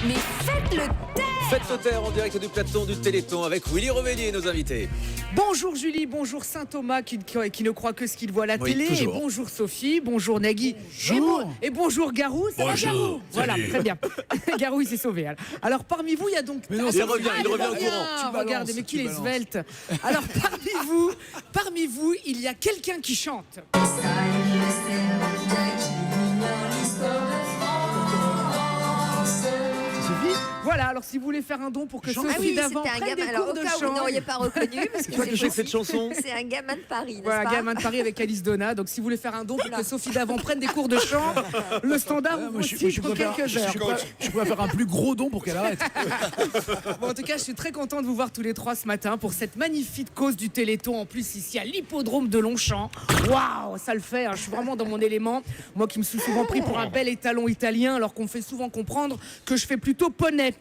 Mais faites le taire. Faites le taire en direct du plateau du Téléthon avec Willy Revellier et nos invités. Bonjour Julie, bonjour Saint-Thomas qui ne croit que ce qu'il voit à la télé. toujours. Et bonjour Sophie, bonjour Nagui. Bonjour. Et bonjour Garou. Ça va Bonjour. Garou? Voilà, très bien. Garou il s'est sauvé. Alors parmi vous il y a donc... Mais non, Il revient au courant. Tu Regardez, balances, mais qu'il tu est balances. svelte. Alors parmi vous, il y a quelqu'un qui chante. Voilà, alors si vous voulez faire un don pour que Chante. Sophie Ah oui, d'avant c'était un prenne des gamin. Alors, cours au de cas où vous chant. n'auriez pas reconnu, parce que Toi qui sais cette chanson. c'est un gamin de Paris, n'est-ce Voilà, pas? gamin de Paris avec Alice Donna. Donc si vous voulez faire un don pour que Sophie d'avant prenne des cours de chant, le standard Moi, vous je aussi pour préfère- quelques heures. je pourrais faire un plus gros don pour qu'elle arrête. Bon, en tout cas, je suis très content de vous voir tous les trois ce matin pour cette magnifique cause du Téléthon. En plus, ici à l'hippodrome de Longchamp. Waouh, ça le fait. Hein, je suis vraiment dans mon élément. Moi qui me suis souvent pris pour un bel étalon italien, alors qu'on me fait souvent comprendre que je fais plutôt poney.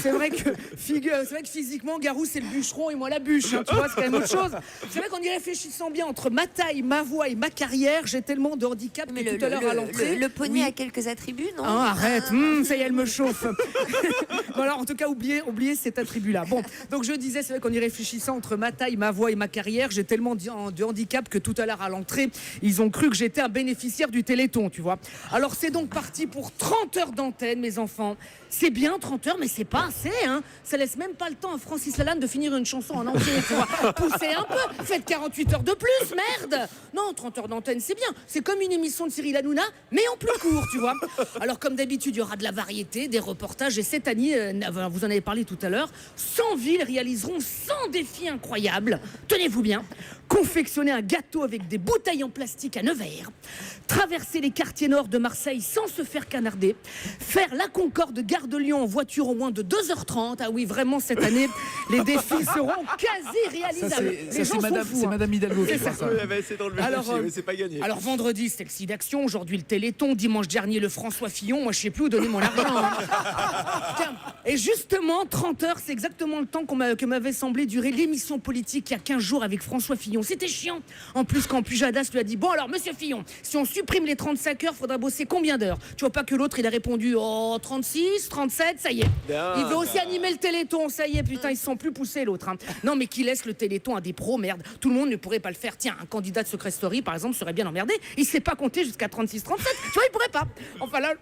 C'est vrai que physiquement, Garou, c'est le bûcheron et moi la bûche. Hein, tu vois, c'est quand même autre chose. C'est vrai qu'en y réfléchissant bien, entre ma taille, ma voix et ma carrière, j'ai tellement de handicap Mais que tout à l'heure à l'entrée. le poney Oui. a quelques attributs, non? Hein, arrête, ça y est, elle me chauffe. Bon, alors, en tout cas, oubliez cet attribut-là. Bon, donc je disais, c'est vrai qu'en y réfléchissant entre ma taille, ma voix et ma carrière, j'ai tellement de handicap que tout à l'heure à l'entrée, ils ont cru que j'étais un bénéficiaire du Téléthon, tu vois. Alors c'est donc parti pour 30 heures d'antenne, mes enfants. C'est bien 30 heures, mais c'est pas assez, hein. Ça laisse même pas le temps à Francis Lalanne de finir une chanson en entier, tu vois. Poussez un peu, faites 48 heures de plus, merde. Non, 30 heures d'antenne, c'est bien. C'est comme une émission de Cyril Hanouna, mais en plus court, tu vois. Alors comme d'habitude, il y aura de la variété, des reportages, et cette année, vous en avez parlé tout à l'heure, 100 villes réaliseront 100 défis incroyables. Tenez-vous bien. Confectionner un gâteau avec des bouteilles en plastique à Nevers, traverser les quartiers nord de Marseille sans se faire canarder, faire la Concorde Gare de Lyon en voiture en moins de 2h30. Ah oui, vraiment, cette année, les défis seront quasi réalisables. Les gens sont fous, C'est hein. Madame Hidalgo qui C'est fait ça. ça. C'est dans le Alors, mais c'est pas gagné. Alors vendredi c'était le site d'action, aujourd'hui le Téléthon, dimanche dernier le François Fillon, moi je sais plus où donner mon argent. Hein. Tiens, et justement 30 heures c'est exactement le temps que m'avait semblé durer l'émission politique il y a 15 jours avec François Fillon. C'était chiant. En plus quand Pujadas lui a dit bon alors monsieur Fillon, si on supprime les 35 heures, faudra bosser combien d'heures? Tu vois pas que l'autre il a répondu oh 36, 37, ça y est. Il veut aussi animer le Téléthon, ça y est, putain ils se sont plus poussés l'autre. Hein. Non mais qui laisse le Téléthon à des pros, merde. Tout le monde ne pourrait pas le faire. Tiens, un candidat de Secret Story par exemple serait bien emmerdé. Il sait pas compter jusqu'à 36, 37. Tu vois, il pourrait pas. Enfin là,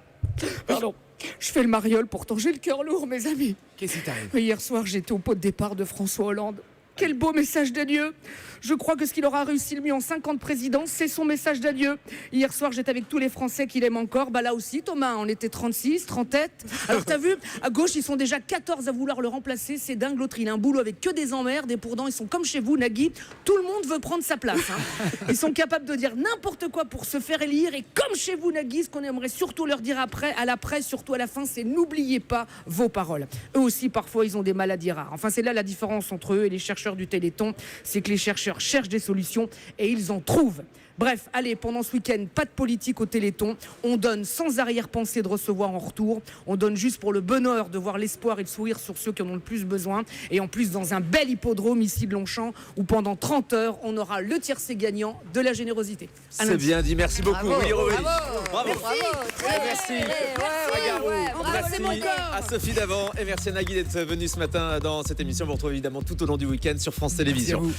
pardon. Je fais le mariole, pourtant j'ai le cœur lourd, mes amis. Qu'est-ce qui t'arrive? Hier soir, j'étais au pot de départ de François Hollande. Quel beau message d'adieu. Je crois que ce qu'il aura réussi le mieux en 50 présidences, c'est son message d'adieu. Hier soir, j'étais avec tous les Français qui l'aiment encore. Bah là aussi, Thomas, on était 36, 30 têtes. Alors t'as vu, à gauche, ils sont déjà 14 à vouloir le remplacer. C'est dingue, l'autre, il a un boulot avec que des emmerdes. Et pourtant, ils sont comme chez vous, Nagui. Tout le monde veut prendre sa place. Hein. Ils sont capables de dire n'importe quoi pour se faire élire. Et comme chez vous, Nagui, ce qu'on aimerait surtout leur dire après, à la presse, surtout à la fin, c'est n'oubliez pas vos paroles. Eux aussi, parfois, ils ont des maladies rares. Enfin, c'est là la différence entre eux et les chercheurs du Téléthon. C'est que les chercheurs cherchent des solutions et ils en trouvent. Bref, allez, pendant ce week-end, pas de politique au Téléthon. On donne sans arrière-pensée de recevoir en retour. On donne juste pour le bonheur de voir l'espoir et le sourire sur ceux qui en ont le plus besoin. Et en plus, dans un bel hippodrome ici de Longchamp, où pendant 30 heures, on aura le tiercé gagnant de la générosité. À C'est lundi. bien dit, merci beaucoup Bravo, Willy Revellier. bravo. Bravo. Merci. À Garou. c'est mon Merci corps. à Sophie d'avant et merci à Nagui d'être venue ce matin dans cette émission. Vous retrouvez évidemment tout au long du week-end sur France Merci à Télévisions. vous.